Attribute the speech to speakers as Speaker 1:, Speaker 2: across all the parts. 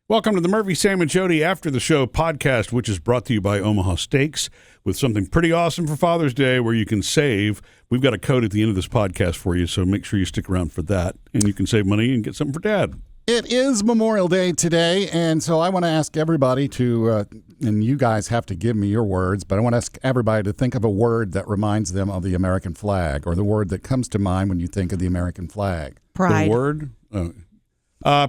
Speaker 1: Welcome to the Murphy, Sam, and Jodi After the Show podcast, which is brought to you by Omaha Steaks with something pretty awesome for Father's Day where you can save. We've got a code at the end of this podcast for you, so make sure you stick around for that, and you can save money and get something for Dad.
Speaker 2: It is Memorial Day today, and so I want to ask everybody to, and you guys have to give me your words, but I want to ask everybody to think of a word that reminds them of the American flag, or the word that comes to mind when you think of the American flag.
Speaker 1: Pride. The word?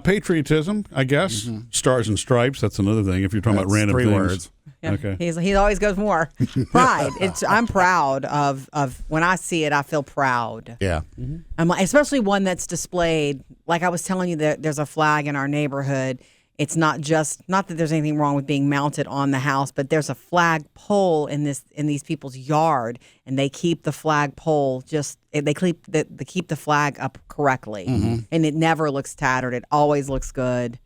Speaker 1: Patriotism, I guess. Mm-hmm. Stars and stripes, that's another thing, if you're talking about random
Speaker 2: three
Speaker 1: things.
Speaker 2: Words.
Speaker 3: Yeah.
Speaker 1: Okay.
Speaker 3: He always goes more. Pride. I'm proud of when I see it, I feel proud.
Speaker 2: Yeah.
Speaker 3: Mm-hmm. Especially one that's displayed. Like I was telling you, there's a flag in our neighborhood. It's not that there's anything wrong with being mounted on the house, but there's a flag pole in these people's yard, and they keep the flag pole they keep the flag up correctly, and it never looks tattered. It always looks good.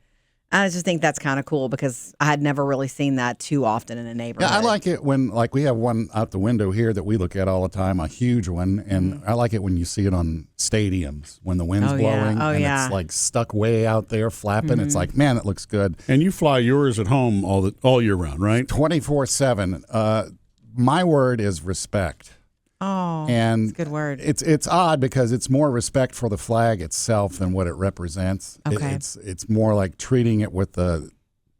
Speaker 3: I just think that's kind of cool because I had never really seen that too often in a neighborhood.
Speaker 2: Yeah, I like it when, like, we have one out the window here that we look at all the time, a huge one, and I like it when you see it on stadiums when the wind's blowing it's like stuck way out there flapping. It's like, man, it looks good.
Speaker 1: And you fly yours at home all year round, right?
Speaker 2: 24/7. My word is respect.
Speaker 3: Oh,
Speaker 2: and
Speaker 3: that's a good word.
Speaker 2: It's odd because it's more respect for the flag itself than what it represents.
Speaker 3: Okay.
Speaker 2: It's more like treating it with the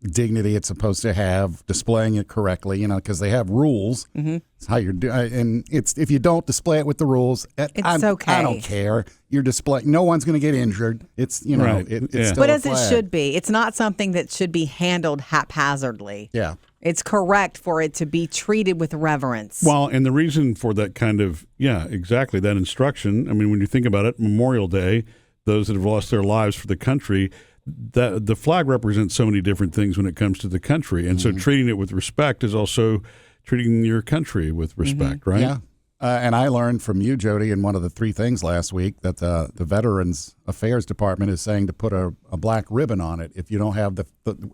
Speaker 2: dignity it's supposed to have, displaying it correctly, because they have rules. Mm-hmm. It's how you're doing, and if you don't display it with the rules,
Speaker 3: it's okay.
Speaker 2: I don't care. You're displaying. No one's going to get injured. It's
Speaker 1: right.
Speaker 2: It's still
Speaker 3: but
Speaker 2: a
Speaker 3: as
Speaker 2: flag.
Speaker 3: it should be. It's not something that should be handled haphazardly.
Speaker 2: Yeah.
Speaker 3: It's correct for it to be treated with reverence.
Speaker 1: Well, and the reason for that kind of, exactly, that instruction, I mean, when you think about it, Memorial Day, those that have lost their lives for the country, the flag represents so many different things when it comes to the country. And so treating it with respect is also treating your country with respect, right?
Speaker 2: Yeah. And I learned from you, Jodi, in one of the three things last week that the Veterans Affairs Department is saying to put a black ribbon on it. If you don't have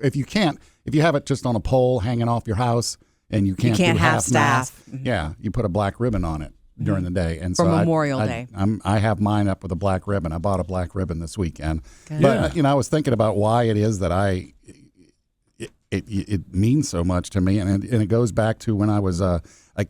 Speaker 2: if you have it just on a pole hanging off your house and you can't do
Speaker 3: have staff.
Speaker 2: Yeah, you put a black ribbon on it during the day. And
Speaker 3: for
Speaker 2: so
Speaker 3: Memorial Day.
Speaker 2: I have mine up with a black ribbon. I bought a black ribbon this weekend.
Speaker 3: Good.
Speaker 2: But I was thinking about why it is that it means so much to me, and it goes back to when I was a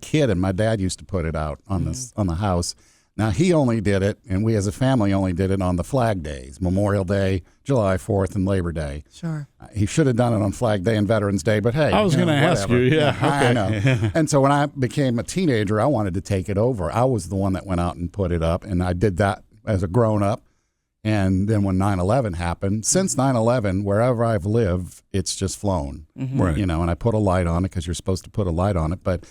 Speaker 2: kid, and my dad used to put it out on the house. Now, he only did it, and we as a family only did it on the flag days, Memorial Day, July 4th, and Labor Day.
Speaker 3: Sure.
Speaker 2: He should have done it on Flag Day and Veterans Day, but hey.
Speaker 1: I was going to ask you, okay.
Speaker 2: I know. And so when I became a teenager, I wanted to take it over. I was the one that went out and put it up, and I did that as a grown-up. And then when 9/11 happened, since 9/11, wherever I've lived, it's just flown.
Speaker 3: Mm-hmm.
Speaker 1: Right.
Speaker 2: And I put a light on it because you're supposed to put a light on it. But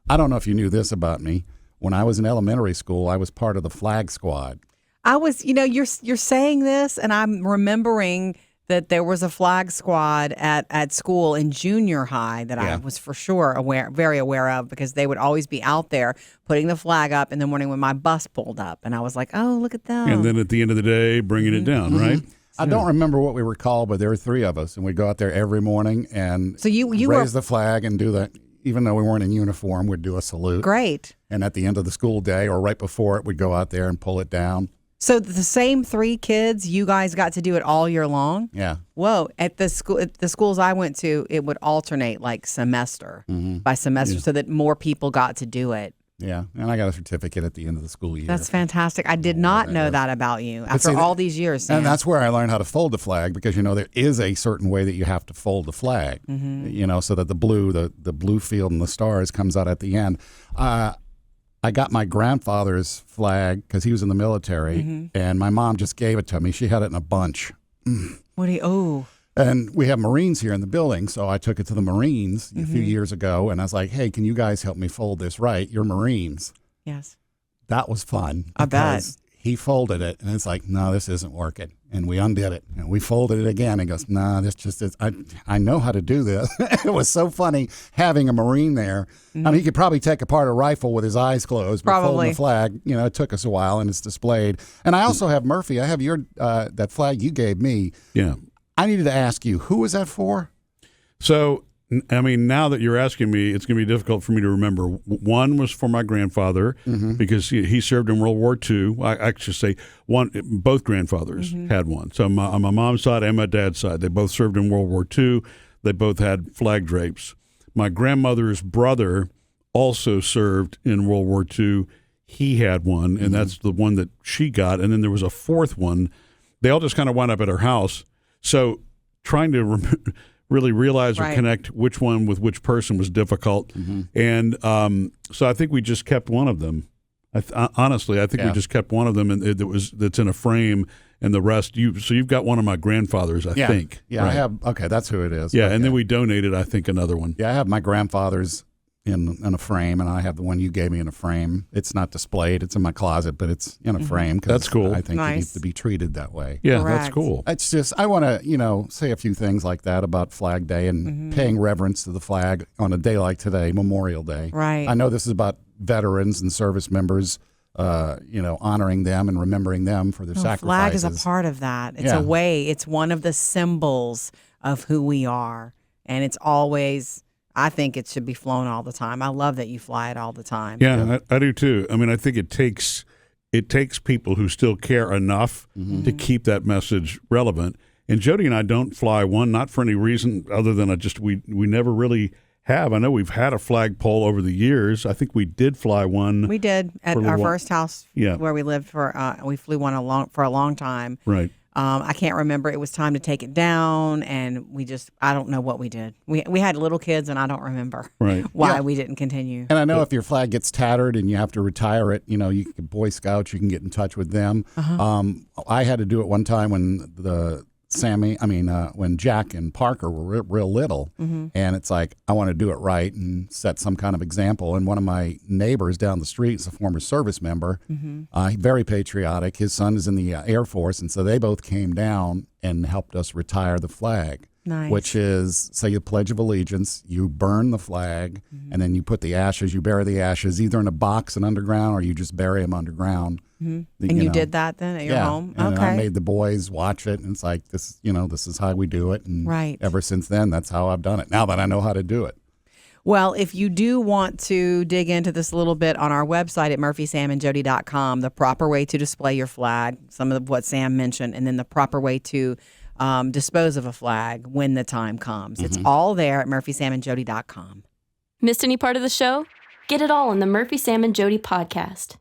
Speaker 2: I don't know if you knew this about me. When I was in elementary school, I was part of the flag squad.
Speaker 3: I was, you're saying this, and I'm remembering that there was a flag squad at school in junior high that I was for sure very aware of, because they would always be out there putting the flag up in the morning when my bus pulled up, and I was like, oh, look at them.
Speaker 1: And then at the end of the day, bringing it down, right?
Speaker 2: I don't remember what we were called, but there were three of us, and we'd go out there every morning and
Speaker 3: so you
Speaker 2: raise the flag and do that. Even though we weren't in uniform, we'd do a salute.
Speaker 3: Great.
Speaker 2: And at the end of the school day or right before it, we'd go out there and pull it down.
Speaker 3: So the same three kids, you guys got to do it all year long?
Speaker 2: Yeah.
Speaker 3: Whoa. At the schools I went to, it would alternate like semester by semester so that more people got to do it.
Speaker 2: Yeah. And I got a certificate at the end of the school year.
Speaker 3: That's fantastic. I did not know that about you after all these years, Sam.
Speaker 2: And that's where I learned how to fold the flag, because, there is a certain way that you have to fold the flag, so that the blue field and the stars comes out at the end. I got my grandfather's flag because he was in the military, and my mom just gave it to me. She had it in a bunch. And we have Marines here in the building, so I took it to the Marines a few years ago, and I was like, hey, can you guys help me fold this right? You're Marines.
Speaker 3: Yes.
Speaker 2: That was fun.
Speaker 3: I bet.
Speaker 2: He folded it, and it's like, no, this isn't working. And we undid it, and we folded it again, and goes, no, this just is. I know how to do this. It was so funny having a Marine there. I mean, he could probably take apart a rifle with his eyes closed, but folding the flag, it took us a while, and it's displayed. And I also have, Murphy, I have your that flag you gave me.
Speaker 1: Yeah.
Speaker 2: I needed to ask you, who was that for?
Speaker 1: So I mean, now that you're asking me, it's going to be difficult for me to remember. One was for my grandfather because he served in World War II. I should say both grandfathers had one. So on my mom's side and my dad's side, they both served in World War II. They both had flag drapes. My grandmother's brother also served in World War II. He had one, and that's the one that she got. And then there was a fourth one. They all just kind of wound up at her house. So trying to really realize or connect which one with which person was difficult. And so I think we just kept one of them. Honestly, I think we just kept one of them, and that's in a frame, and the rest So you've got one of my grandfathers, I think.
Speaker 2: Yeah, right. I have. Okay, that's who it is.
Speaker 1: Yeah,
Speaker 2: okay.
Speaker 1: And then we donated, I think, another one.
Speaker 2: Yeah, I have my grandfather's in a frame, and I have the one you gave me in a frame. It's not displayed; it's in my closet, but it's in a frame.
Speaker 1: That's cool.
Speaker 2: I think it needs to be treated that way.
Speaker 1: Yeah,
Speaker 3: Correct.
Speaker 1: That's cool.
Speaker 2: It's just I want to say a few things like that about Flag Day and paying reverence to the flag on a day like today, Memorial Day.
Speaker 3: Right.
Speaker 2: I know this is about veterans and service members. Honoring them and remembering them for their sacrifices.
Speaker 3: The flag is a part of that. It's a way. It's one of the symbols of who we are, and it's always. I think it should be flown all the time. I love that you fly it all the time.
Speaker 1: Yeah, I do too. I mean, I think it takes people who still care enough to keep that message relevant. And Jodi and I don't fly one, not for any reason other than we never really have. I know we've had a flagpole over the years. I think we did fly one.
Speaker 3: We did at our first house where we lived we flew one for a long time.
Speaker 1: Right.
Speaker 3: I can't remember. It was time to take it down, and I don't know what we did. We had little kids, and I don't remember why we didn't continue.
Speaker 2: And I know if your flag gets tattered and you have to retire it, you can Boy Scouts, you can get in touch with them. I had to do it one time when when Jack and Parker were real little, and it's like, I want to do it right and set some kind of example. And one of my neighbors down the street is a former service member, very patriotic. His son is in the Air Force, and so they both came down and helped us retire the flag.
Speaker 3: Nice.
Speaker 2: Which is, say, you Pledge of Allegiance, you burn the flag, and then you bury the ashes either in a box and underground, or you just bury them underground.
Speaker 3: And you did that then at your home?
Speaker 2: And
Speaker 3: okay.
Speaker 2: I made the boys watch it, and it's like, this is how we do it. And ever since then, that's how I've done it, now that I know how to do it.
Speaker 3: Well, if you do want to dig into this a little bit on our website at murphysamandjodi.com, the proper way to display your flag, some of what Sam mentioned, and then the proper way to dispose of a flag when the time comes. It's all there at murphysamandjodi.com.
Speaker 4: Missed any part of the show? Get it all on the Murphy, Sam, and Jodi podcast.